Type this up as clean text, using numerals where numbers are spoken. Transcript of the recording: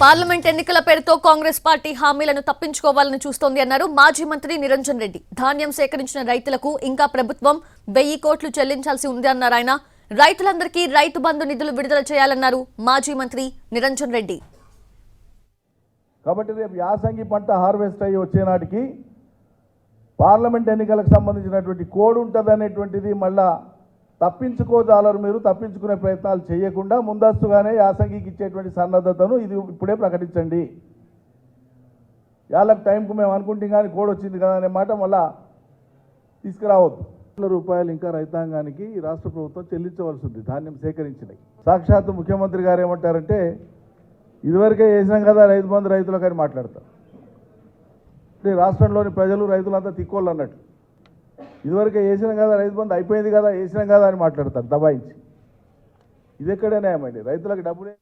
Parliament ఎన్నికల పేరుతో Congress party హామీలను తప్పించుకోవాలని చూస్తోంది అన్నారు మాజీ మంత్రి నిరంజన్ రెడ్డి. ధాన్యం సేకరించిన రైతులకు ఇంకా ప్రభుత్వం 1000 కోట్లు చెల్లించాల్సి ఉంది అన్నారు ఆయన. రైతులందరికీ రైతు బంధు నిధులు విడుదల చేయాలన్నారు మాజీ మంత్రి నిరంజన్ రెడ్డి. కాబట్టి రేపు యాసంగి పంట హార్వెస్ట్ అయ్యి వచ్చే నాటికి పార్లమెంట్ ఎన్నికలకు సంబంధించినటువంటి కోడ్ ఉంటుందనేటువంటిది మళ్ళా తప్పించుకోజాలరు. మీరు తప్పించుకునే ప్రయత్నాలు చేయకుండా ముందస్తుగానే యాసంగికి ఇచ్చేటువంటి సన్నద్ధతను ఇది ఇప్పుడే ప్రకటించండి. యాళ్ళకి టైంకు మేము అనుకుంటాం కానీ కోడ్ వచ్చింది కదా అనే మాట మళ్ళా తీసుకురావద్దు. రూపాయలు ఇంకా రైతాంగానికి రాష్ట్ర ప్రభుత్వం చెల్లించవలసి ఉంది ధాన్యం సేకరించినవి. సాక్షాత్తు ముఖ్యమంత్రి గారు ఏమంటారంటే ఇదివరకే వేసినాం కదా రైతు బంధు రైతులకని మాట్లాడతారు. అంటే రాష్ట్రంలోని ప్రజలు రైతులంతా తిక్కోళ్ళు అన్నట్టు. ఇదివరకే వేసినాం కదా రైతు బంధు అయిపోయింది కదా వేసినాం కదా అని మాట్లాడతారు దబాయించి. ఇది ఎక్కడే న్యాయమండి? రైతులకు డబ్బులే